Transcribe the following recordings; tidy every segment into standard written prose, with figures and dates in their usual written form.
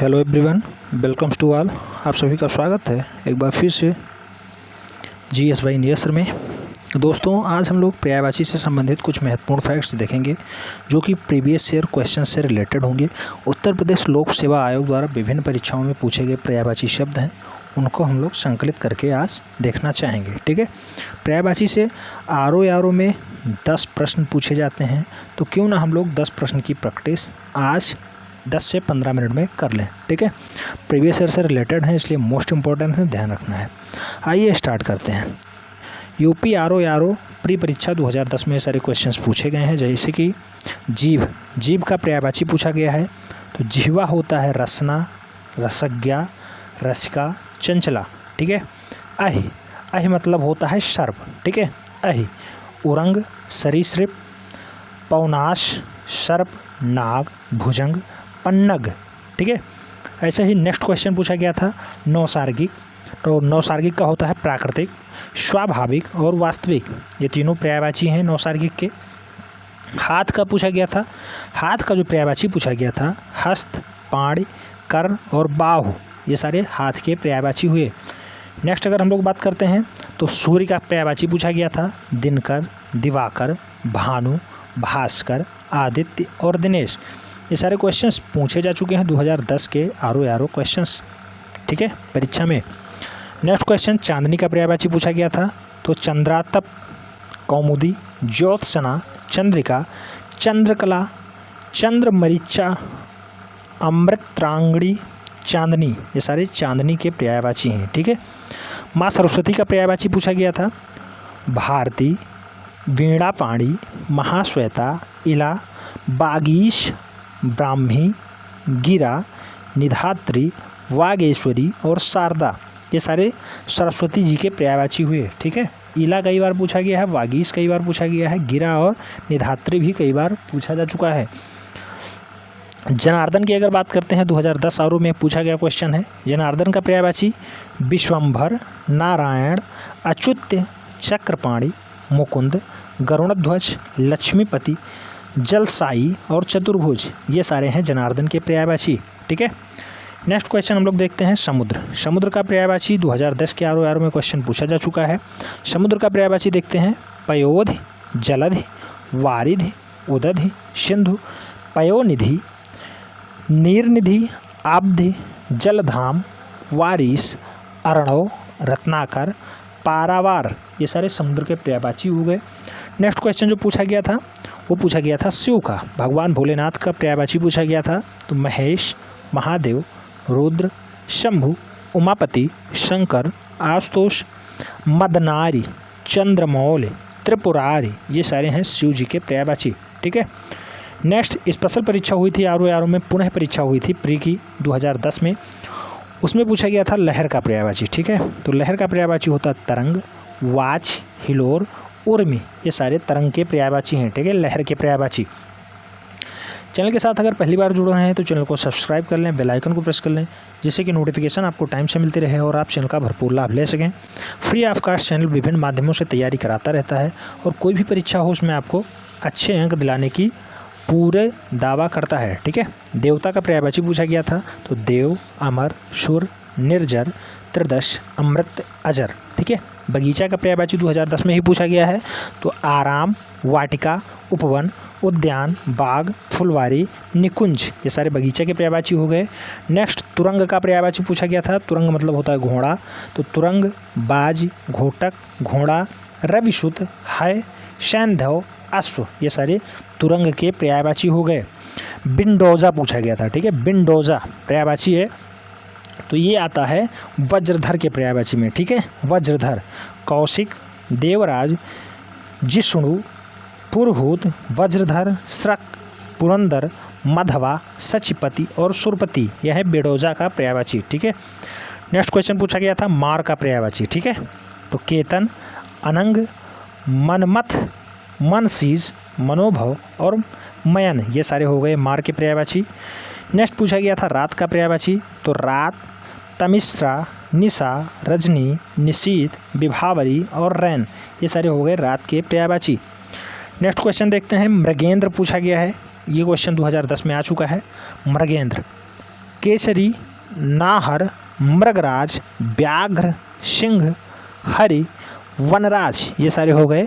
Hello everyone, welcomes to all. आप सभी का स्वागत है एक बार फिर से जीएस बाई नियसर में। दोस्तों, आज हम लोग पर्यायवाची से संबंधित कुछ महत्वपूर्ण फैक्ट्स देखेंगे जो कि प्रीवियस ईयर क्वेश्चन से रिलेटेड होंगे। उत्तर प्रदेश लोक सेवा आयोग द्वारा विभिन्न परीक्षाओं में पूछे गए पर्यायवाची शब्द हैं, उनको हम लोग संकलित करके आज देखना चाहेंगे। ठीक है, पर्यायवाची से आरओ में 10 प्रश्न पूछे जाते हैं, तो क्यों ना हम लोग 10 प्रश्न की प्रैक्टिस आज 10 से 15 मिनट में कर लें। ठीक है, प्रीवियस ईयर से रिलेटेड है, इसलिए मोस्ट इम्पोर्टेंट है, ध्यान रखना है। आइए स्टार्ट करते हैं। यूपी आरओ प्री परीक्षा 2010 में सारे क्वेश्चंस पूछे गए हैं, जैसे कि जीव का पर्यायवाची पूछा गया है। तो जिह्वा होता है रसना, रसज्ञा, रसिका, चंचला। ठीक है, अहि मतलब होता है सर्प। ठीक है, अहि। उरंग सरीसृप, पौनाश सर्प, नाग, भुजंग, पन्नग। ठीक है, ऐसे ही नेक्स्ट क्वेश्चन पूछा गया था नौसार्गिक। तो नौसार्गिक का होता है प्राकृतिक, स्वाभाविक और वास्तविक, ये तीनों पर्यायवाची हैं नौसार्गिक के। हाथ का पूछा गया था, हाथ का जो पर्यायवाची पूछा गया था हस्त, पाणी, कर और बाहु, ये सारे हाथ के पर्यायवाची हुए। नेक्स्ट अगर हम लोग बात करते हैं तो सूर्य का पर्यायवाची पूछा गया था दिनकर, दिवाकर, भानु, भास्कर, आदित्य और दिनेश। ये सारे क्वेश्चंस पूछे जा चुके हैं 2010 के आरओ क्वेश्चंस। ठीक है, परीक्षा में। नेक्स्ट क्वेश्चन चांदनी का पर्यायवाची पूछा गया था। तो चंद्रातप, कौमुदी, ज्योत्सना, चंद्रिका, चंद्रकला, चंद्रमरीचा, अमृत्रांगणी, चांदनी, ये सारे चांदनी के पर्यायवाची हैं। ठीक है, माँ सरस्वती का पर्यायवाची पूछा गया था भारती, वीणापाणी, महाश्वेता, इला, बागीश, ब्राह्मी, गिरा, निधात्री, वागेश्वरी और शारदा, ये सारे सरस्वती जी के पर्यायवाची हुए। ठीक है, इला कई बार पूछा गया है, वागीश कई बार पूछा गया है, गिरा और निधात्री भी कई बार पूछा जा चुका है। जनार्दन की अगर बात करते हैं 2010 आरओ में पूछा गया क्वेश्चन है जनार्दन का पर्यायवाची विश्वंभर, नारायण, अच्युत्य, चक्रपाणी, मुकुंद, गरुड़ध्वज, लक्ष्मीपति, जलसाई और चतुर्भुज, ये सारे हैं जनार्दन के पर्यायवाची। ठीक है, नेक्स्ट क्वेश्चन हम लोग देखते हैं समुद्र का पर्यायवाची 2010 के आरओ में क्वेश्चन पूछा जा चुका है। समुद्र का पर्यायवाची देखते हैं पयोधि, जलधि, वारिधि, उदधि, सिंधु, पयोनिधि, नीरनिधि, आब्धि, जलधाम, वारिस, अर्णव, रत्नाकर, पारावार, ये सारे समुद्र के पर्यायवाची हो गए। नेक्स्ट क्वेश्चन जो पूछा गया था वो पूछा गया था शिव का, भगवान भोलेनाथ का पर्यायवाची पूछा गया था। तो महेश, महादेव, रुद्र, शंभु, उमापति, शंकर, आशुतोष, मदनारी, चंद्रमौली, त्रिपुरारी, ये सारे हैं शिव जी के पर्यायवाची। ठीक है, नेक्स्ट स्पेशल परीक्षा हुई थी आरओ में, पुनः परीक्षा हुई थी प्री की 2010 में, उसमें पूछा गया था लहर का पर्यायवाची। ठीक है, तो लहर का पर्यायवाची होता तरंग, वाच, हिलोर, उर्मी, ये सारे तरंग के पर्यायवाची हैं। ठीक है, लहर के पर्यायवाची। चैनल के साथ अगर पहली बार जुड़ रहे हैं तो चैनल को सब्सक्राइब कर लें, बेल आइकन को प्रेस कर लें, जिससे कि नोटिफिकेशन आपको टाइम से मिलती रहे और आप चैनल का भरपूर लाभ ले सकें। फ्री ऑफ कास्ट चैनल विभिन्न माध्यमों से तैयारी कराता रहता है और कोई भी परीक्षा हो उसमें आपको अच्छे अंक दिलाने की पूरे दावा करता है। ठीक है, देवता का पर्यायवाची पूछा गया था। तो देव, अमर, सुर, निर्जर, त्रिदश, अमृत, अजर। ठीक है, बगीचा का पर्यायवाची 2010 में ही पूछा गया है। तो आराम, वाटिका, उपवन, उद्यान, बाग, फुलवारी, निकुंज, ये सारे बगीचा के पर्यायवाची हो गए। नेक्स्ट तुरंग का पर्यायवाची पूछा गया था। तुरंग मतलब होता है घोड़ा। तो तुरंग, बाज, घोटक, घोड़ा, रविशुद्ध, है, सैंधव, अश्व, ये सारे तुरंग के पर्यायवाची हो गए। बिंडोजा पूछा गया था। ठीक है, बिंडोजा पर्यायवाची है, तो ये आता है वज्रधर के पर्यायवाची में। ठीक है, वज्रधर, कौशिक, देवराज, जिष्णु, पुरहूत, वज्रधर, श्रक, पुरंदर, मधवा, सचिपति और सुरपति, यह है बिंडोजा का पर्यायवाची। ठीक है, नेक्स्ट क्वेश्चन पूछा गया था मार का पर्यायवाची। ठीक है, तो केतन, अनंग, मनमथ, मनसीज, मनोभव और मयन, ये सारे हो गए मार के पर्यायवाची। नेक्स्ट पूछा गया था रात का पर्यायवाची। तो रात, तमिश्रा, निशा, रजनी, निशीत, विभावरी और रैन, ये सारे हो गए रात के पर्यायवाची। नेक्स्ट क्वेश्चन देखते हैं मृगेंद्र पूछा गया है। ये क्वेश्चन 2010 में आ चुका है। मृगेंद्र केसरी, नाहर, मृगराज, व्याघ्र, सिंह, हरि, वनराज, ये सारे हो गए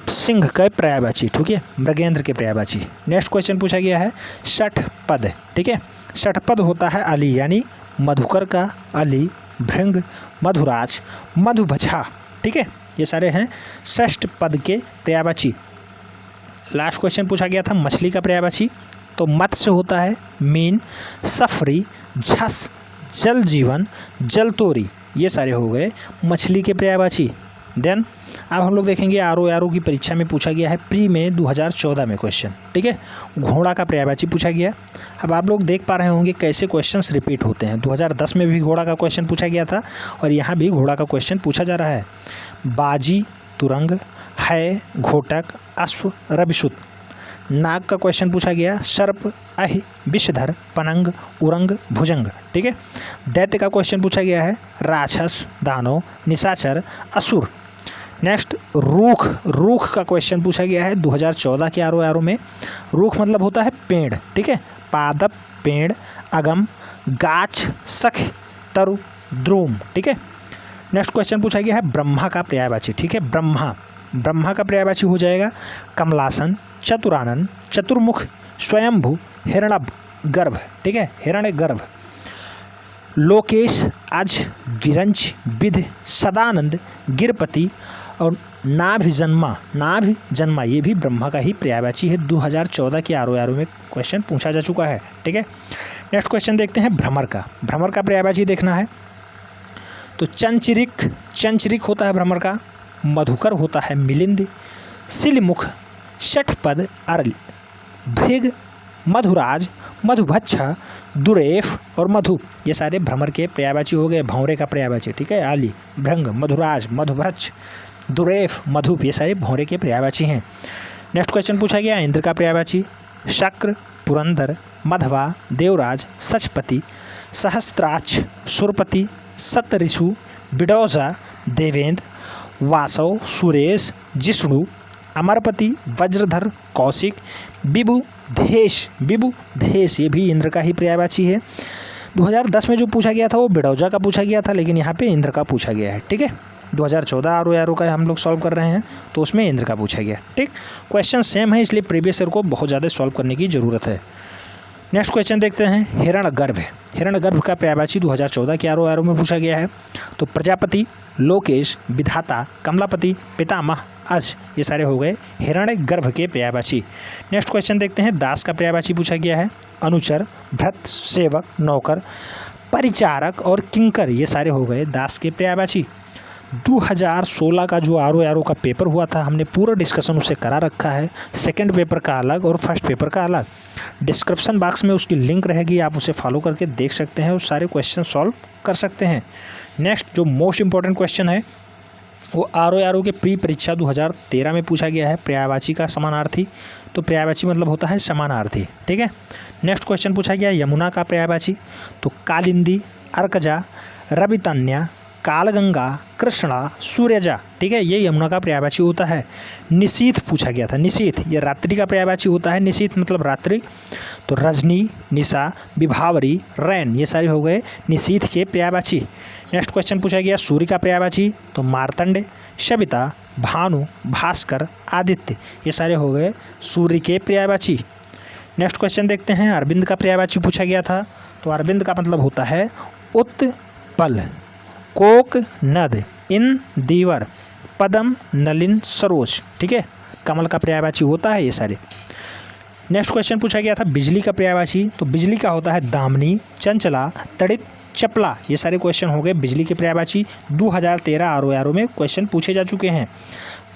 सिंह के पर्यायवाची, ठीक है, मृगेंद्र के पर्यायवाची। नेक्स्ट क्वेश्चन पूछा गया है षठपद, ठीक है। षठपद होता है अली, यानी मधुकर का अली, भृंग, मधुराज, मधुबछा, ठीक है, ये सारे हैं षष्ठ पद के पर्यायवाची। लास्ट क्वेश्चन पूछा गया था मछली का पर्यायवाची, तो मत्स्य होता है मीन, सफरी, झस, जल जीवन, जलतोरी, ये सारे हो गए मछली के पर्यायवाची। देन अब हम लोग देखेंगे आरओ की परीक्षा में पूछा गया है प्री में 2014 में क्वेश्चन, ठीक है, घोड़ा का पर्यायवाची पूछा गया। अब आप लोग देख पा रहे होंगे कैसे क्वेश्चंस रिपीट होते हैं। 2010 में भी घोड़ा का क्वेश्चन पूछा गया था और यहाँ भी घोड़ा का क्वेश्चन पूछा जा रहा है। बाजी, तुरंग, है, घोटक, अश्व, रविशुत। नाग का क्वेश्चन पूछा गया, सर्प, अहि, विषधर, पनंग, उरंग, भुजंग, ठीक है। दैत्य का क्वेश्चन पूछा गया है, राक्षस, दानव, निशाचर, असुर। नेक्स्ट रूख का क्वेश्चन पूछा गया है 2014 के आरओ में। रूख मतलब होता है पेड़, ठीक है, पादप, पेड़, अगम, गाछ, सख, तरु, द्रोम, ठीक है। नेक्स्ट क्वेश्चन पूछा गया है ब्रह्मा का पर्यायवाची, ठीक है, ब्रह्मा का पर्यायवाची हो जाएगा कमलासन, चतुरानन, चतुर्मुख, स्वयंभू, हिरण्य गर्भ, ठीक है, हिरण्य गर्भ। लोकेश, अज, विरंच, विध, सदानंद, गिरपति और नाभि जन्मा, ये भी ब्रह्मा का ही पर्यायवाची है। 2014 के आरओ में क्वेश्चन पूछा जा चुका है, ठीक है। नेक्स्ट क्वेश्चन देखते हैं भ्रमर का पर्यायवाची देखना है। तो चंचरिक होता है भ्रमर का, मधुकर होता है मिलिंद, सिलमुख, षठपद, अरल, भृग, मधुराज, मधुभच्छा, दुरेफ और मधु, ये सारे भ्रमर के पर्यायवाची हो गए। भौरे का पर्यायवाची, ठीक है, आली, भृंग, मधुराज, मधुभच्छ, दुरेफ, मधुप, ये सारे भौरे के पर्यायवाची हैं। नेक्स्ट क्वेश्चन पूछा गया इंद्र का पर्यायवाची, शक्र, पुरंदर, मधवा, देवराज, सचपति, सहस्त्राक्ष, सुरपति, सतऋषु, बिडौजा, देवेंद्र, वासव, सुरेश, जिष्णु, अमरपति, वज्रधर, कौशिक, विबुधेश, ये भी इंद्र का ही पर्यायवाची है। 2010 में जो पूछा गया था वो बिडौजा का पूछा गया था, लेकिन यहाँ पे इंद्र का पूछा गया है, ठीक है। 2014 आरओ का हम लोग सॉल्व कर रहे हैं तो उसमें इंद्र का पूछा गया, ठीक। क्वेश्चन सेम है इसलिए प्रीवियस ईयर को बहुत ज़्यादा सॉल्व करने की ज़रूरत है। नेक्स्ट क्वेश्चन देखते हैं हिरण्यगर्भ का पर्यायवाची 2014 के आरओ में पूछा गया है। तो प्रजापति, लोकेश, विधाता, कमलापति, पितामह, अज, ये सारे हो गए हिरण्यगर्भ के पर्यायवाची। नेक्स्ट क्वेश्चन देखते हैं दास का पर्यायवाची पूछा गया है। अनुचर, भृत्य, सेवक, नौकर, परिचारक और किंकर, ये सारे हो गए दास के पर्यायवाची। 2016 का जो आरओ का पेपर हुआ था हमने पूरा डिस्कशन उसे करा रखा है, सेकंड पेपर का अलग और फर्स्ट पेपर का अलग। डिस्क्रिप्शन बॉक्स में उसकी लिंक रहेगी, आप उसे फॉलो करके देख सकते हैं और सारे क्वेश्चन सॉल्व कर सकते हैं। नेक्स्ट जो मोस्ट इंपॉर्टेंट क्वेश्चन है वो आरओ के प्री परीक्षा 2013 में पूछा गया है, पर्यायवाची का समानार्थी। तो पर्यायवाची मतलब होता है समानार्थी, ठीक है। नेक्स्ट क्वेश्चन पूछा गया यमुना का पर्यायवाची। तो कालिंदी, अर्कजा, रवितन्या, कालगंगा, कृष्णा, सूर्यजा, ठीक है, ये यमुना का पर्यायवाची होता है। निशीथ पूछा गया था, निशीथ ये रात्रि का पर्यायवाची होता है, निशीथ मतलब रात्रि। तो रजनी, निशा, विभावरी, रैन, ये सारे हो गए निशीथ के पर्यायवाची। नेक्स्ट क्वेश्चन पूछा गया सूर्य का पर्यायवाची। तो मार्तंड, सविता, भानु, भास्कर, आदित्य, ये सारे हो गए सूर्य के पर्यायवाची। नेक्स्ट क्वेश्चन देखते हैं अरविंद का पर्यायवाची पूछा गया था। तो अरविंद का मतलब होता है उत्पल, कोक, नद, इन, दीवर, पदम, नलिन, सरोज, ठीक है, कमल का पर्यायवाची होता है ये सारे। नेक्स्ट क्वेश्चन पूछा गया था बिजली का पर्यायवाची। तो बिजली का होता है दामिनी, चंचला, तड़ित, चपला, ये सारे क्वेश्चन हो गए बिजली के पर्यायवाची। 2013 आरओ में क्वेश्चन पूछे जा चुके हैं।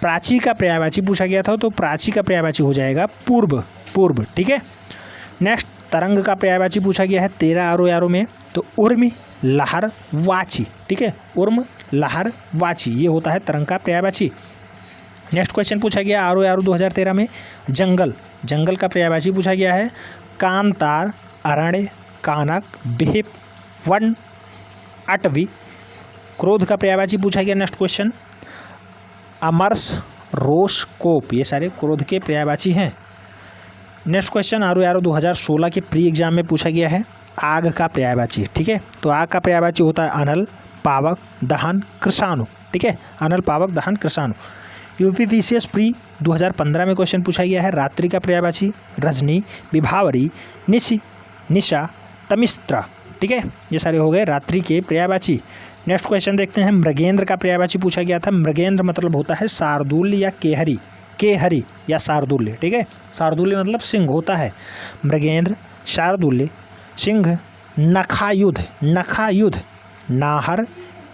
प्राची का पर्यायवाची पूछा गया था, तो प्राची का पर्यायवाची हो जाएगा पूर्व, ठीक है। नेक्स्ट तरंग का पर्यायवाची पूछा गया है 13 आरओ में। तो उर्मी, लहर, वाची, ठीक है, उर्म, लहर, वाची, ये होता है तरंग का पर्यायवाची। नेक्स्ट क्वेश्चन पूछा गया आरओ 2013 में जंगल का पर्यायवाची पूछा गया है। कांतार, अरण्य, कानक, बिहिप, वन, अटवी। क्रोध का पर्यायवाची पूछा गया। नेक्स्ट क्वेश्चन अमरस, रोष, कोप, ये सारे क्रोध के पर्यायवाची हैं। नेक्स्ट क्वेश्चन आरओ 2016 के प्री एग्जाम में पूछा गया है। आग का पर्यायवाची, ठीक है। तो आग का पर्यायवाची होता है अनल, पावक, दहन, कृषाणु, ठीक है। अनल, पावक, दहन, कृषाणु। यूपीपीसीएस प्री 2015 में क्वेश्चन पूछा गया है। रात्रि का पर्यायवाची रजनी, विभावरी, निशि, निशा, तमिस्त्रा, ठीक है। ये सारे हो गए रात्रि के पर्यायवाची। नेक्स्ट क्वेश्चन देखते हैं। मृगेंद्र का पर्यायवाची पूछा गया था। मृगेंद्र मतलब होता है शार्दुल्य या केहरी, केहरी या शार्दुल्य, ठीक है। शार्दुल्य मतलब सिंह होता है। मृगेंद्र, शार्दुल्य, सिंह, नखायुध, नखायुध, नाहर,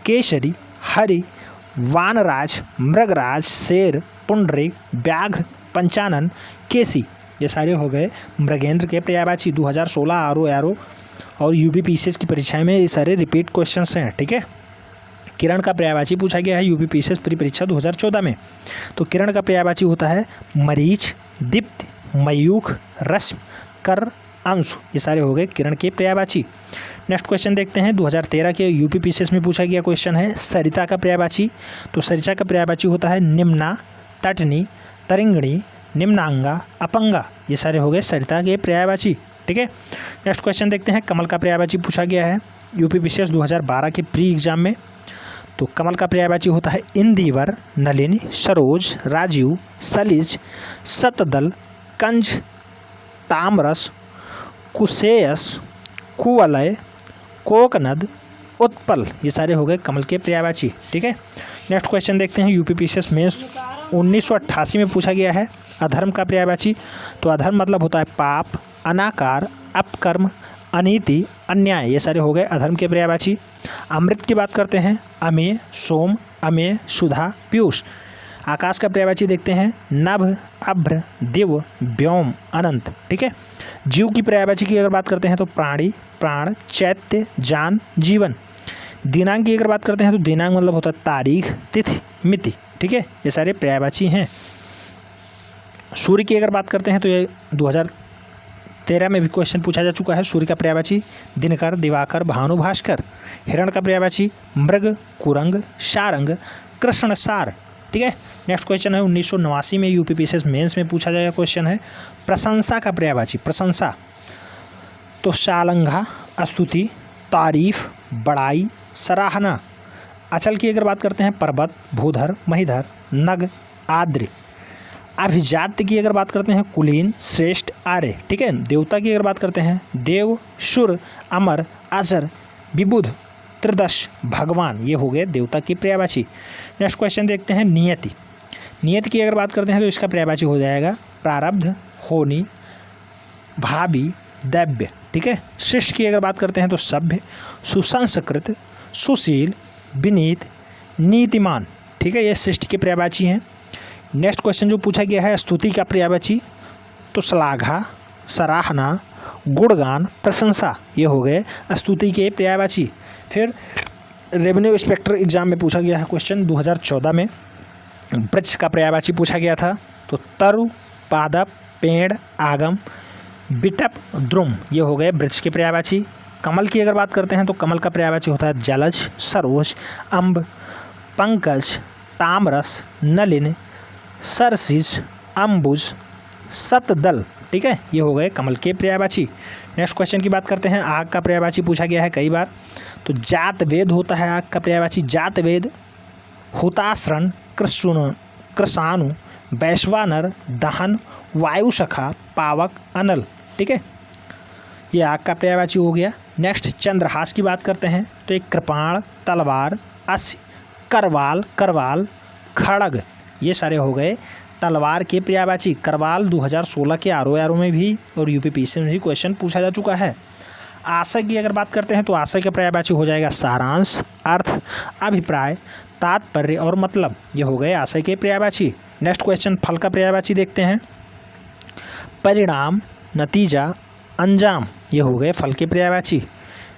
केसरी, हरि, वानराज, मृगराज, शेर, पुंडरीक, व्याघ्र, पंचानन, केसी। ये सारे हो गए मृगेंद्र के पर्यायवाची। 2016 आरओ और यूपीपीसीएस की परीक्षाएं में ये सारे रिपीट क्वेश्चंस हैं, ठीक है। किरण का पर्यायवाची पूछा गया है यूपीपीसीएस प्री परीक्षा 2014 में। तो किरण का पर्यायवाची होता है मरीच, दीप्त, मयूख, रश्मि, कर, अंशु। ये सारे हो गए किरण के पर्यायवाची। नेक्स्ट क्वेश्चन देखते हैं। 2013 के यूपीपीसीएस में पूछा गया क्वेश्चन है सरिता का पर्यायवाची। तो सरिता का पर्यायवाची होता है निम्ना, तटनी, तरिंगणी, निम्नांगा, अपंगा। ये सारे हो गए सरिता के पर्यायवाची, ठीक है। नेक्स्ट क्वेश्चन देखते हैं। कमल का पर्यायवाची पूछा गया है यूपीपीसीएस 2012 के प्री एग्जाम में। तो कमल का पर्यायवाची होता है इंदिवर, नलिनी, सरोज, राजीव, सलिज, सतदल, कंज, तामरस, कुशेयस, कुवलय, कोकनद, उत्पल। ये सारे हो गए कमल के पर्यायवाची, ठीक है। नेक्स्ट क्वेश्चन देखते हैं। यूपीपीसीएस मेंस 1988 में पूछा गया है अधर्म का पर्यायवाची। तो अधर्म मतलब होता है पाप, अनाकार, अपकर्म, अनीति, अन्याय। ये सारे हो गए अधर्म के पर्यायवाची। अमृत की बात करते हैं। अमेय, सोम, अमेय, सुधा, पीयूष। आकाश का पर्यायवाची देखते हैं नभ, अभ्र, दिव्य, व्योम, अनंत, ठीक है। जीव की पर्यायवाची की अगर बात करते हैं तो प्राणी, प्राण, चैत्य, जान, जीवन। दिनांक की अगर बात करते हैं तो दिनांक मतलब होता है तारीख, तिथि, मिति, ठीक है। ये सारे पर्यायवाची हैं। सूर्य की अगर बात करते हैं तो ये 2013 में भी क्वेश्चन पूछा जा चुका है। सूर्य का पर्यायवाची दिनकर, दिवाकर, भानु, भास्कर। हिरण का पर्यायवाची मृग, कुरंग, सारंग, कृष्ण, सार, ठीक है। नेक्स्ट क्वेश्चन है 1989 में यूपीपीसीएस मेंस में पूछा गया क्वेश्चन है प्रशंसा का पर्यायवाची। प्रशंसा तो शालंघा, स्तुति, तारीफ, बड़ाई, सराहना। अचल की अगर बात करते हैं पर्वत, भूधर, महीधर, नग, आद्र। अभिजात्य की अगर बात करते हैं कुलीन, श्रेष्ठ, आर्य, ठीक है। देवता की अगर बात करते हैं देव, सुर, अमर, अजर, विबुध, त्रिदश, भगवान। ये हो गए देवता की पर्यायवाची। नेक्स्ट क्वेश्चन देखते हैं नियति। नियति की अगर बात करते हैं तो इसका पर्यायवाची हो जाएगा प्रारब्ध, होनी, भावी, दैव्य, ठीक है। शिष्ट की अगर बात करते हैं तो सभ्य, सुसंस्कृत, सुशील, विनीत, नीतिमान, ठीक है। ये शिष्ट के पर्यायवाची हैं। नेक्स्ट क्वेश्चन जो पूछा गया है स्तुति का पर्यायवाची तो श्लाघा, सराहना, गुणगान, प्रशंसा। ये हो गए स्तुति के पर्यायवाची। फिर रेवेन्यू इंस्पेक्टर एग्जाम में पूछा गया है क्वेश्चन 2014 में वृक्ष का पर्यायवाची पूछा गया था। तो तरु, पादप, पेड़, आगम, बिटप, द्रुम। ये हो गए वृक्ष के पर्यायवाची। कमल की अगर बात करते हैं तो कमल का पर्यायवाची होता है जलज, सरोज, अम्ब, पंकज, तामरस, नलिन, सरसिज, अम्बुज, सतदल, ठीक है। ये हो गए कमल के पर्यायवाची। नेक्स्ट क्वेश्चन की बात करते हैं। आग का पर्यायवाची पूछा गया है कई बार। तो जात वेद होता है आग का पर्यायवाची। जात वेद, हुताश्रण, कृषाणु, वैश्वानर, दहन, वायुसखा, पावक, अनल, ठीक है। ये आग का पर्यायवाची हो गया। नेक्स्ट चंद्रहास की बात करते हैं तो एक कृपाण, तलवार, अस्य, करवाल, करवाल, खड़ग। ये सारे हो गए तलवार के पर्यायवाची। करवाल 2016 के आरओ में भी और यूपीपीसीएस में भी क्वेश्चन पूछा जा चुका है। आशय की अगर बात करते हैं तो आशय का पर्यायवाची हो जाएगा सारांश, अर्थ, अभिप्राय, तात्पर्य और मतलब। ये हो गए आशय के पर्यायवाची। नेक्स्ट क्वेश्चन फल का पर्यायवाची देखते हैं। परिणाम, नतीजा, अंजाम। ये हो गए फल के पर्यायवाची।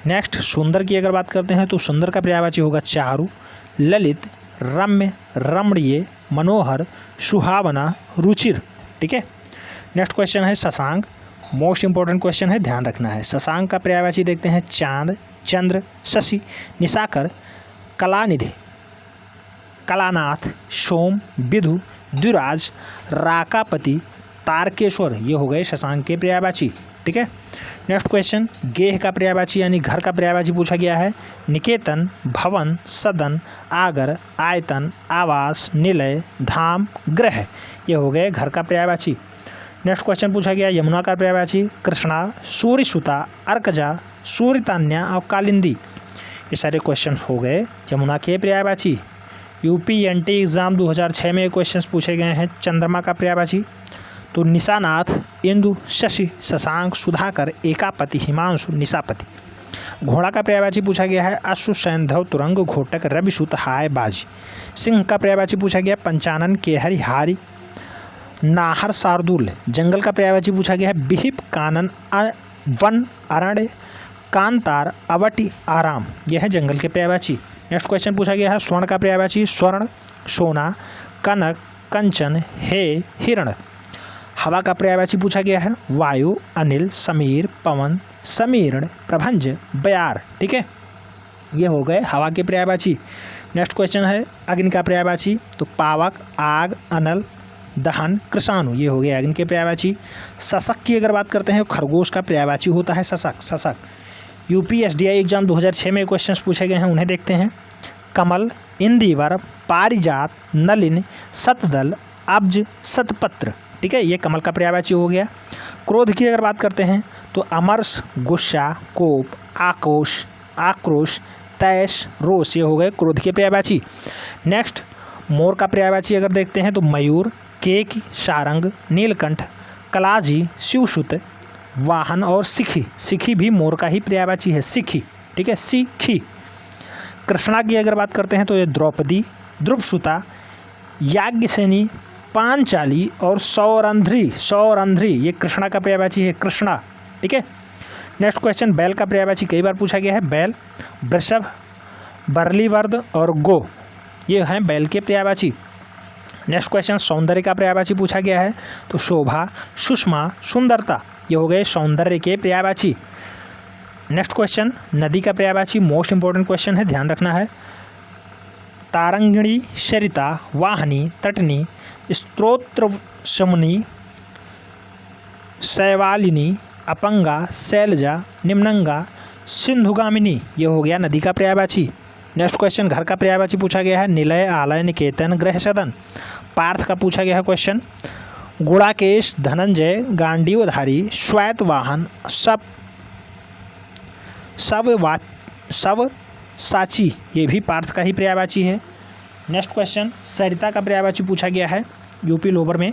नेक्स्ट सुंदर की अगर बात करते हैं तो सुंदर का पर्यायवाची होगा चारु, ललित, रम्य, रमणीय, मनोहर, सुहावना, रुचिर, ठीक है। नेक्स्ट क्वेश्चन है शशांक। मोस्ट इंपॉर्टेंट क्वेश्चन है, ध्यान रखना है। शशांक का पर्यायवाची देखते हैं चांद, चंद्र, शशि, निशाकर, कलानिधि, कलानाथ, सोम, विधु, द्विराज, राकापति, तारकेश्वर। ये हो गए शशांक के पर्यायवाची, ठीक है। नेक्स्ट क्वेश्चन, गेह का पर्यायवाची यानी घर का पर्यायवाची पूछा गया है। निकेतन, भवन, सदन, आगर, आयतन, आवास, निलय, धाम, ग्रह, ये हो गए घर का पर्यायवाची। नेक्स्ट क्वेश्चन पूछा गया यमुना का पर्यायवाची। कृष्णा, सूर्यसुता, अर्कजा, सूर्यतान्या और कालिंदी, ये सारे क्वेश्चन हो गए यमुना के पर्यायवाची। UPNT एग्ज़ाम 2006 में क्वेश्चन पूछे गए हैं चंद्रमा का पर्यायवाची। तो निशानाथ, इंदु, शशि, शशांक, सुधाकर, एकापति, हिमांशु, निशापति। घोड़ा का पर्यायवाची पूछा गया है अश्व, सैंधव, तुरंग, घोटक, रविसुत, हाय, बाजी। सिंह का पर्यायवाची पूछा गया पंचानन, केहरी, हारी, नाहर, शार्दुल। जंगल का पर्यायवाची पूछा गया है बिहिप, कानन, वन, अरण्य, कांतार, अवटी, आराम, यह है जंगल के पर्यायवाची। नेक्स्ट क्वेश्चन पूछा गया है स्वर्ण का पर्यायवाची। स्वर्ण, सोना, कनक, कंचन, हे, हिरण। हवा का पर्यायवाची पूछा गया है वायु, अनिल, समीर, पवन, समीरण, प्रभंज, बयार। ठीक है, ये हो गए हवा के पर्यायवाची। नेक्स्ट क्वेश्चन है अग्नि का पर्यायवाची। तो पावक, आग, अनल, दहन, कृषाणु, ये हो गए अग्नि के पर्यायवाची। शशक की अगर बात करते हैं खरगोश का पर्यायवाची होता है शशक। शशक UPSDI एग्जाम 2006 में क्वेश्चन पूछे गए हैं, उन्हें देखते हैं। कमल, इंदिवर, पारिजात, नलिन, शतदल, अब्ज, शतपत्र। ठीक है, ये कमल का पर्यायवाची हो गया। क्रोध की अगर बात करते हैं तो अमर्ष, गुस्सा, कोप, आक्रोश, तैश, रोष, ये हो गए क्रोध के पर्यायवाची। नेक्स्ट मोर का पर्यायवाची अगर देखते हैं तो मयूर, केक, सारंग, नीलकंठ, कलाजी, शिवसुत, वाहन और सिखी। सिखी भी मोर का ही पर्यायवाची है, सिखी। ठीक है, सिखी। कृष्णा की अगर बात करते हैं तो ये द्रौपदी, ध्रुवसुता, याज्ञसेनी, पांचाली और सौरंध्री, ये कृष्णा का पर्यायवाची है, कृष्णा। ठीक है। नेक्स्ट क्वेश्चन बैल का पर्यायवाची कई बार पूछा गया है। बैल, वृषभ, बरलीवर्द और गो, ये हैं बैल के पर्यायवाची। नेक्स्ट क्वेश्चन सौंदर्य का पर्यायवाची पूछा गया है। तो शोभा, सुषमा, सुंदरता, ये हो गए सौंदर्य के पर्यायवाची। नेक्स्ट क्वेश्चन नदी का पर्यायवाची, मोस्ट इंपॉर्टेंट क्वेश्चन है, ध्यान रखना है। तारंगिणी, सरिता, वाहनी, तटनी, स्तोत्रशमनी, शैवालिनी, अपंगा, शैलजा, निम्नंगा, सिंधुगामिनी, ये हो गया नदी का पर्यायवाची। नेक्स्ट क्वेश्चन घर का पर्यायवाची पूछा गया है। निलय, आलय, निकेतन, गृह, सदन। पार्थ का पूछा गया है क्वेश्चन। गुड़ाकेश, धनंजय, गांडीवधारी, श्वेतवाहन, शव साची, ये भी पार्थ का ही पर्यायवाची है। नेक्स्ट क्वेश्चन सरिता का पर्यायवाची पूछा गया है यूपी लोबर में।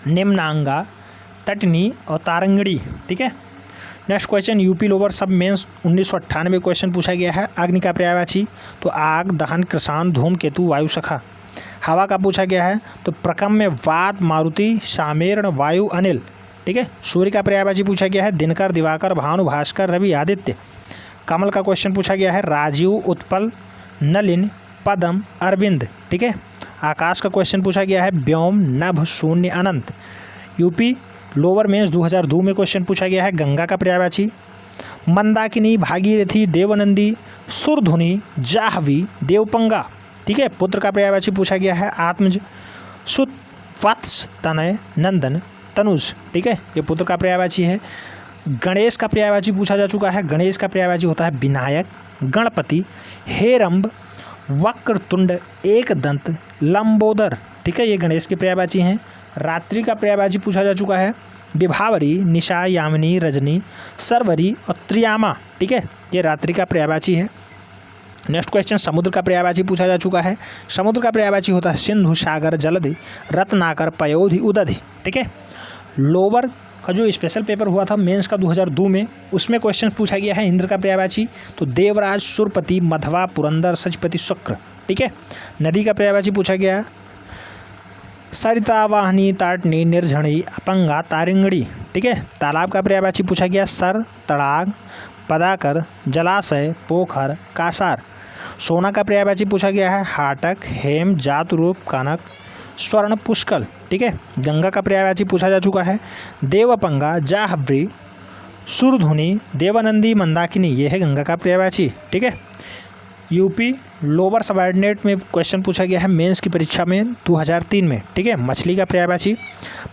निम्नांगा, तटनी और तारंगड़ी। ठीक है। नेक्स्ट क्वेश्चन यूपी लोवर सब मेंस 1998 क्वेश्चन पूछा गया है। अग्नि का पर्यायवाची तो आग, दहन, कृषाण, धूमकेतु, वायु सखा। हवा का पूछा गया है तो प्रकम में वात, मारुति, सामेर्ण, वायु, अनिल। ठीक है। सूर्य का पर्यायवाची पूछा गया है दिनकर, दिवाकर, भानु, भास्कर, रवि, आदित्य। कमल का क्वेश्चन पूछा गया है राजीव, उत्पल, नलिन, पदम, अरविंद। ठीक है। आकाश का क्वेश्चन पूछा गया है व्योम, नभ, शून्य, अनंत। यूपी लोअर मेंस 2002 में क्वेश्चन पूछा गया है गंगा का पर्यायवाची। मंदाकिनी, भागीरथी, देवनंदी, सुरधुनी, जाह्नवी, देवपंगा। ठीक है। पुत्र का पर्यायवाची पूछा गया है आत्मज, सुत, वत्स, तनय, नंदन, तनुज। ठीक है। ये पुत्र का पर्यायवाची है। गणेश का पर्यायवाची पूछा जा चुका है। गणेश का पर्यायवाची होता है विनायक, गणपति, हेरंब, वक्रतुंड, एकदंत, लंबोदर। ठीक है। ये गणेश के पर्यायवाची हैं। रात्रि का पर्यायवाची पूछा जा चुका है विभावरी, निशा, यामिनी, रजनी, सरवरी और त्रियामा। ठीक है। ये रात्रि का पर्यायवाची है। नेक्स्ट क्वेश्चन समुद्र का पर्यायवाची पूछा जा चुका है। समुद्र का पर्यायवाची होता है सिंधु, सागर, जलधि, रत्नाकर, पयोधि, उदधि। ठीक है। लोअर का जो स्पेशल पेपर हुआ था मेंस का 2002 में, उसमें क्वेश्चन पूछा गया है इंद्र का पर्यायवाची तो देवराज, सुरपति, मधवा, पुरंदर, सचपति, शुक्र। ठीक है। नदी का पर्यायवाची पूछा गया सरिता, वाहनी, ताटनी, निर्झणी, अपंगा, तारिंगड़ी। ठीक है। तालाब का पर्यायवाची पूछा गया सर, तड़ाग, पदाकर, जलाशय, पोखर, कासार। सोना का पर्यायवाची पूछा गया है हाटक, हेम, जातरूप, कनक, स्वर्ण, पुष्कल। ठीक है। गंगा का पर्यायवाची पूछा जा चुका है देवपंगा, जाह्नवी, सुरधुनी, देवनंदी, मंदाकिनी। ये है गंगा का पर्यायवाची। ठीक है। यूपी लोअर सबऑर्डिनेट में क्वेश्चन पूछा गया है मेंस की परीक्षा में 2003 में। ठीक है। मछली का पर्यायवाची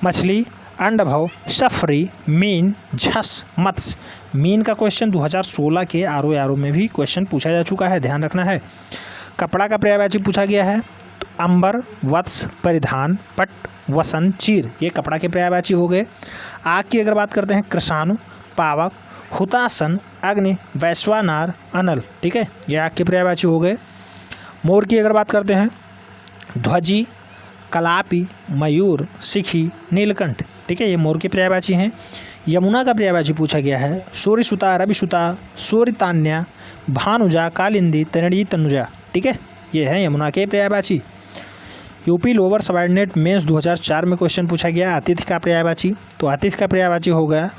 मछली, अंडभव, सफरी, मीन, झस, मत्स्य। मीन का क्वेश्चन 2016 के आरओ में भी क्वेश्चन पूछा जा चुका है, ध्यान रखना है। कपड़ा का पर्यायवाची पूछा गया है तो अंबर, वत्स, परिधान, पट, वसन, चीर, ये कपड़ा के पर्यायवाची हो गए। आग की अगर बात करते हैं कृषाणु, पावक, हुतासन, अग्नि, वैश्वानार, अनल, ठीक है, ये आग के पर्यायवाची हो गए। मोर की अगर बात करते हैं ध्वजी, कलापी, मयूर, सिखी, नीलकंठ, ठीक है, ये मोर के पर्यायवाची हैं। यमुना का पर्यायवाची पूछा गया है सूर्यसुता, रविसुता, सूर्यतान्या, भानुजा, कालिंदी, तरणजी, तनुजा, ठीक है, ये है यमुना के पर्यायवाची। यूपी लोअर सबऑर्डिनेट मेंस 2004 में क्वेश्चन पूछा गया अतिथि का पर्यायवाची, तो अतिथि का पर्यायवाची हो गया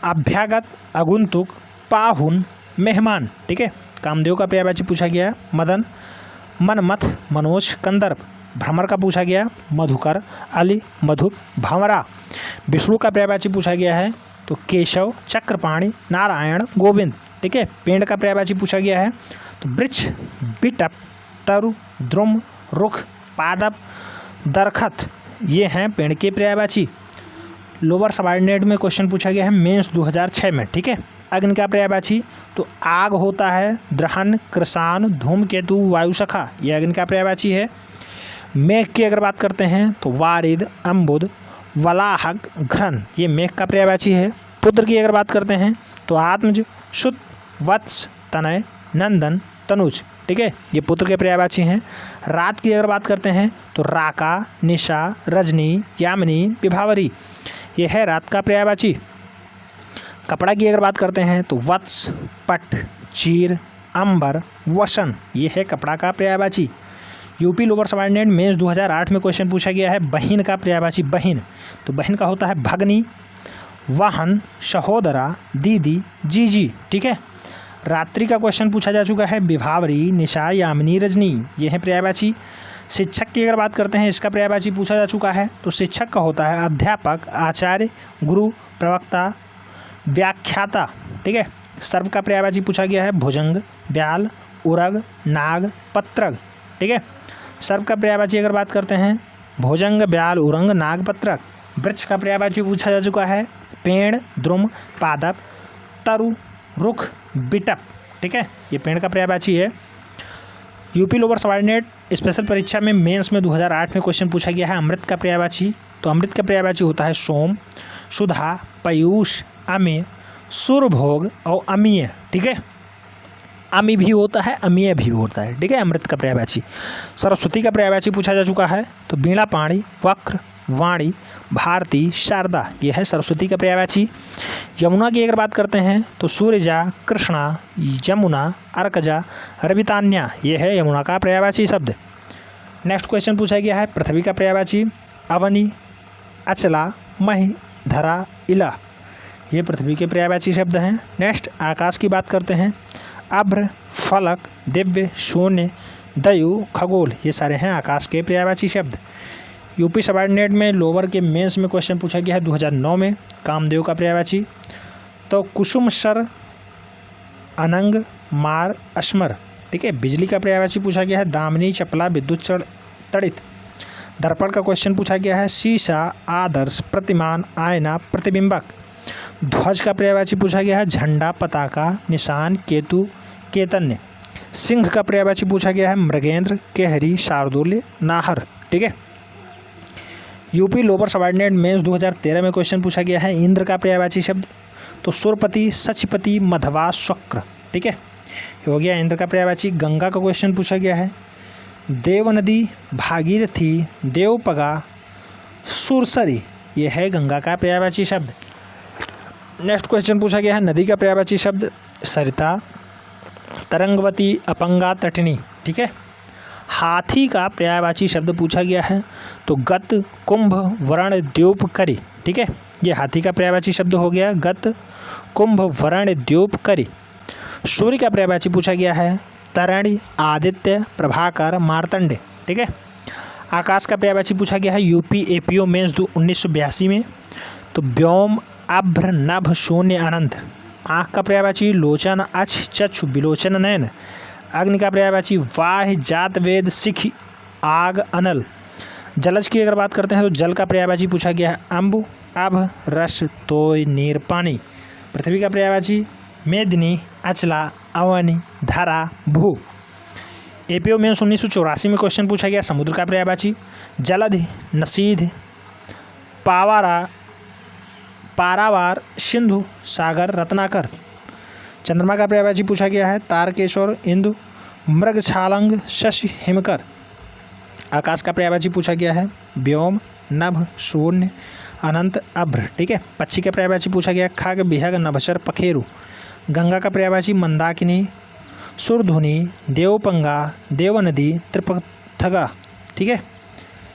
अभ्यागत, आगंतुक, पाहुन, मेहमान, ठीक है। कामदेव का पर्यायवाची पूछा गया मदन, मनमथ, मनोज, कंदर्प। भ्रमर का पूछा गया मधुकर, अली, मधुप, भंवरा। विष्णु का पर्यायवाची पूछा गया है तो केशव, चक्रपाणि, नारायण, गोविंद, ठीक है। पेड़ का पर्यायवाची पूछा गया है तो वृक्ष, बिटप, तरु, द्रुम, रुख, पादप, दरखत, ये हैं पेड़ के पर्यायवाची। लोअर सबऑर्डिनेट में क्वेश्चन पूछा गया है मेंस 2006 में, ठीक है। अग्नि का पर्यायवाची तो आग होता है द्रहन, कृषाण, धूमकेतु, वायुसखा, ये अग्नि का पर्यायवाची है। मेघ की अगर बात करते हैं तो वारिद, अम्बुद, वलाहक, घ्रन, ये मेघ का पर्यायवाची है। पुत्र की अगर बात करते हैं तो आत्मज, शुत, वत्स, तनय, नंदन, तनुज, ठीक है, ये पुत्र के पर्यायवाची हैं। रात की अगर बात करते हैं तो राका, निशा, रजनी, यामिनी, विभावरी, ये है रात का पर्यायवाची। कपड़ा की अगर बात करते हैं तो वत्स, पट, चीर, अंबर, वसन, ये है कपड़ा का पर्यायवाची। यूपी लोअर सबऑर्डिनेट मेंस 2008 में क्वेश्चन पूछा गया है बहिन का पर्यायवाची। बहिन तो बहिन का होता है भगनी, वाहन, सहोदरा, दीदी, जीजी, ठीक है। रात्रि का क्वेश्चन पूछा जा चुका है विभावरी, निशा, यामिनी, रजनी, ये है पर्यायवाची। शिक्षक की अगर बात करते हैं इसका पर्यायवाची पूछा जा चुका है तो शिक्षक का होता है अध्यापक, आचार्य, गुरु, प्रवक्ता, व्याख्याता, ठीक है। सर्व का पर्यायवाची पूछा गया है भुजंग, ब्याल, उरग, नाग, पत्रग, ठीक है। सर्व का पर्यायवाची अगर बात करते हैं भुजंग, ब्याल, उरंग, नाग, पत्रक। वृक्ष का पर्यायवाची पूछा जा चुका है पेड़, द्रुम, पादप, तरु, रुख, बिटप, ठीक है, ये पेड़ का पर्यायवाची है। यूपी लोअर सबऑर्डिनेट स्पेशल परीक्षा में मेंस में 2008 में क्वेश्चन पूछा गया है अमृत का पर्यायवाची, तो अमृत का पर्यायवाची होता है सोम, सुधा, पयूष, अमेय, सुरभोग और अमीय, ठीक है। अमी भी होता है, अमीय भी होता है, ठीक है, अमृत का पर्यायवाची। सरस्वती का पर्यायवाची पूछा जा चुका है तो बीणा पाणी, वक्र, वाणी, भारती, शारदा, यह है सरस्वती का पर्यायवाची। यमुना की अगर बात करते हैं तो सूर्यजा, कृष्णा, यमुना, अर्कजा, रवितान्या, यह है यमुना का पर्यायवाची शब्द। नेक्स्ट क्वेश्चन पूछा गया है पृथ्वी का पर्यायवाची अवनी, अचला, मही, धरा, इला, ये पृथ्वी के पर्यायवाची शब्द हैं। नेक्स्ट आकाश की बात करते हैं अभ्र, फलक, दिव्य, शून्य, दयु, खगोल, ये सारे हैं आकाश के पर्यायवाची शब्द। यूपी सबऑर्डिनेट में लोअर के मेंस में क्वेश्चन पूछा गया है 2009 में कामदेव का पर्यायवाची तो कुसुम, सर, अनंग, मार, अश्मर, ठीक है। बिजली का पर्यायवाची पूछा गया है दामिनी, चपला, विद्युत, तड़ित। दर्पण का क्वेश्चन पूछा गया है शीशा, आदर्श, प्रतिमान, आयना, प्रतिबिंबक। ध्वज का पर्यायवाची पूछा गया है झंडा, पताका, निशान, केतु, केतन्य। सिंह का पर्यायवाची पूछा गया है मृगेंद्र, केहरी, शार्दुल्य, नाहर, ठीक है। यूपी लोअर सबऑर्डिनेट मेंस 2013 में क्वेश्चन पूछा गया है इंद्र का पर्यायवाची शब्द तो सुरपति, सचपति, मधवा, शक्र, ठीक है, ये हो गया इंद्र का पर्यायवाची। गंगा का क्वेश्चन पूछा गया है देव नदी, भागीरथी, देवपगा, सुरसरी, ये है गंगा का पर्यायवाची शब्द। नेक्स्ट क्वेश्चन पूछा गया है नदी का पर्यायवाची शब्द सरिता, तरंगवती, अपंगा, तटनी, ठीक है। हाथी का पर्यायवाची शब्द पूछा गया है तो गत, कुंभ, वर्ण, द्यूप, करी, ठीक है, ये हाथी का पर्यायवाची शब्द हो गया गत, कुंभ, वर्ण, द्यूप, करी। सूर्य का पर्यायवाची पूछा गया है तरणि, आदित्य, प्रभाकर, मार्तंड, ठीक है। आकाश का पर्यायवाची पूछा गया है यूपी एपीओ मेंस 1982 में तो व्योम, अभ्र, नभ, शून्य, अनंत। आँख का पर्यायवाची लोचन, अक्ष, चक्षु, विलोचन, नयन। अग्नि का पर्यायवाची वाह, जात, वेद, सिख, आग, अनल। जलज की अगर बात करते हैं तो जल का पर्यायवाची पूछा गया है अम्बु, अभ, रस, तोय, नीर, पानी। पृथ्वी का पर्यायवाची मेदिनी, अचला, अवनी, धारा, भू। एपीओ में 1984 में क्वेश्चन पूछा गया समुद्र का पर्यायवाची जलधि, नसीध, पारावार, सिंधु, सागर, रत्नाकर। चंद्रमा का पर्यायवाची पूछा गया है तारकेश्वर, इंदु, मृगछालंग, शशि, हिमकर। आकाश का पर्यायवाची पूछा गया है व्योम, नभ, शून्य, अनंत, अभ्र। ठीक है। पक्षी का पर्यायवाची पूछा गया खग, बिहग, नभचर, पखेरु। गंगा का पर्यायवाची मंदाकिनी, सुरधुनी, देवपंगा, देवनदी, त्रिपथगा। ठीक है।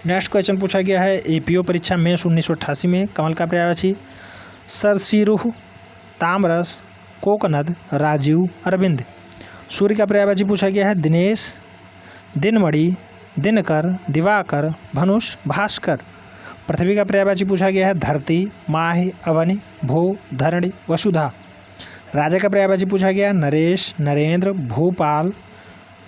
नेक्स्ट क्वेश्चन पूछा गया है एपीओ परीक्षा में 1988 में कमल का पर्यायवाची सरसीरुह, तामरस, कोकनद, राजीव, अरविंद। सूर्य का पर्यायवाची पूछा गया है दिनेश, दिनमणि, दिनकर, दिवाकर, धनुष, भास्कर। पृथ्वी का पर्यायवाची पूछा गया है धरती, माहि, अवनि, भू, धरणी, वसुधा। राजा का पर्यायवाची पूछा गया नरेश, नरेंद्र, भूपाल,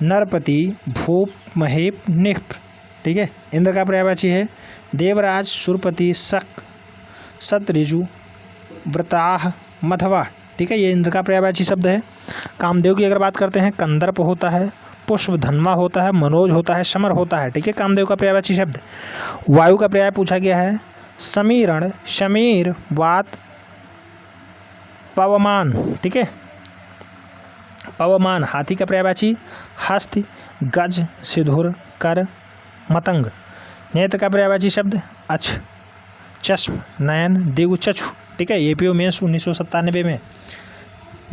नरपति, भूप, महेप, निप्र। ठीक है। इंद्र का पर्यायवाची है देवराज, सुरपति, शक, सतऋजु, व्रताह, मधवा। ठीक है। ये इंद्र का पर्यायवाची शब्द है। कामदेव की अगर बात करते हैं कंदर्प होता है, पुष्प धन्वा होता है, मनोज होता है, समर होता है। ठीक है। कामदेव का पर्यायवाची शब्द। वायु का पर्याय पूछा गया है समीरण, शमीर, वात, पवमान। ठीक है। पवमान। हाथी का पर्यायवाची हस्ति, गज, सिधुर, कर, मतंग। नेत्र का पर्यायवाची शब्द अक्ष, चश्म, नयन, दिग्, चक्षु। ठीक है। एपीओ में 1997 में।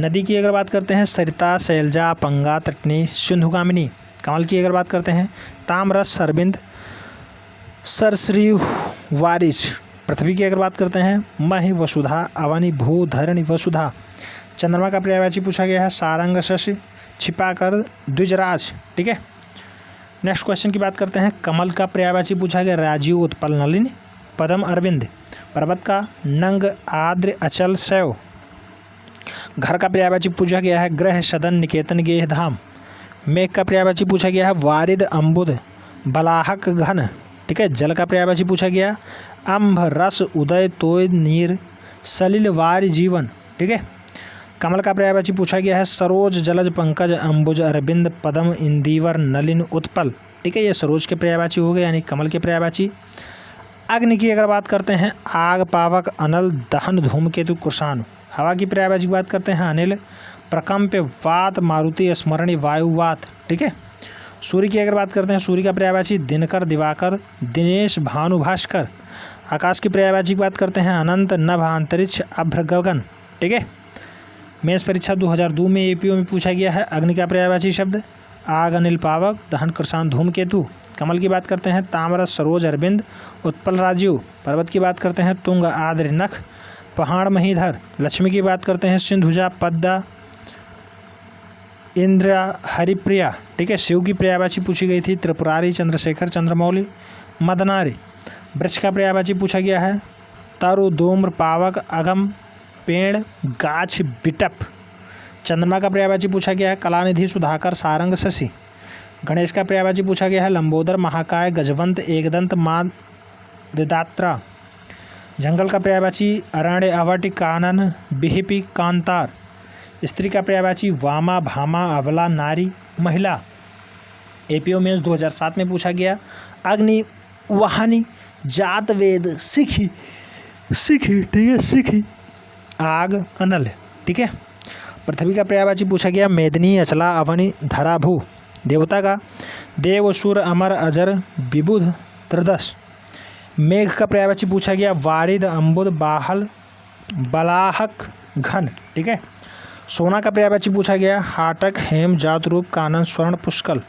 नदी की अगर बात करते हैं सरिता, शैलजा, पंगा, तटनी, सिंधुगामिनी। कमल की अगर बात करते हैं ताम्रस, अरविंद, सरसरी, वारिस। पृथ्वी की अगर बात करते हैं महि, वसुधा, अवनि, भू, धरणी, वसुधा। चंद्रमा का पर्यायवाची पूछा गया है सारंग, शशि, छिपाकर, द्विजराज। ठीक है। नेक्स्ट क्वेश्चन की बात करते हैं कमल का पर्यायवाची पूछा गया राजीव, उत्पल, नलिनी, पद्म, अरविंद। पर्वत का नंग, आद्र, अचल, शैव। घर का पर्यायवाची पूछा गया है ग्रह, सदन, निकेतन, गेह, धाम। मेघ का पर्यायवाची पूछा गया है वारिद, अम्बुद, बलाहक, घन। ठीक है। जल का पर्यायवाची पूछा गया अम्भ, रस, उदय, तोय, नीर, सलिल, वारि, जीवन। ठीक है। कमल का पर्यायवाची पूछा गया है सरोज, जलज, पंकज, अंबुज, अरविंद, पद्म, इंदिवर, नलिन, उत्पल। ठीक है। ये सरोज के पर्यायवाची हो गए यानी कमल के पर्यायवाची। अग्नि की अगर बात करते हैं आग, पावक, अनल, दहन, धूमकेतु, कुशानु। हवा की पर्यायवाची बात करते हैं अनिल, प्रकंप, वात, मारुति, स्मरणी, वायु, वात। ठीक है। सूर्य की अगर बात करते हैं सूर्य का पर्यायवाची दिनकर, दिवाकर, दिनेश, भानु, भास्कर। आकाश की पर्यायवाची बात करते हैं अनंत, नभ, अंतरिक्ष, अभ्र, गगन। ठीक है। मेंस परीक्षा 2002 में एपीओ में पूछा गया है अग्नि का पर्यायवाची शब्द आग, अनिल, पावक, दहन, कृषाण, धूमकेतु। कमल की बात करते हैं ताम्रस, सरोज, अरविंद, उत्पल, राजीव। पर्वत की बात करते हैं तुंग, आद्र, नख, पहाड़, महीधर। लक्ष्मी की बात करते हैं सिंधुजा, पद्दा, इंद्र, हरिप्रिया। ठीक है। शिव की पर्यायवाची पूछी गई थी त्रिपुरारी, चंद्रशेखर, चंद्रमौली, मदनारी। वृक्ष का पर्यायवाची पूछा गया है तरु, धूम्र, पावक, अगम, पेड़, गाछ, बिटप। चंद्रमा का पर्यायवाची पूछा गया है कलानिधि, सुधाकर, सारंग, शशि। गणेश का पर्यायवाची पूछा गया है लंबोदर, महाकाय, गजवंत, एकदंत, मादात्रा। जंगल का पर्यायवाची अरण्य, अवटि, कानन, बिहिपि, कांतार। स्त्री का पर्यायवाची वामा, भामा, अबला, नारी, महिला। एपीओ मेंस 2007 में पूछा गया अग्नि, वाहनी, जात, वेद, सिखी। ठीक है। सिखी, आग, अनल। ठीक है। पृथ्वी का पर्यायवाची पूछा गया मेदिनी, अचला, अवनि, धरा, भू। देवता का देव, सुर, अमर, अजर, विबुध, त्रिदश। मेघ का पर्यायवाची पूछा गया वारिद, अम्बुद, बाहल, बलाहक, घन। ठीक है। सोना का पर्यायवाची पूछा गया हाटक, हेम, जात, रूप, कानन, स्वर्ण, पुष्कल।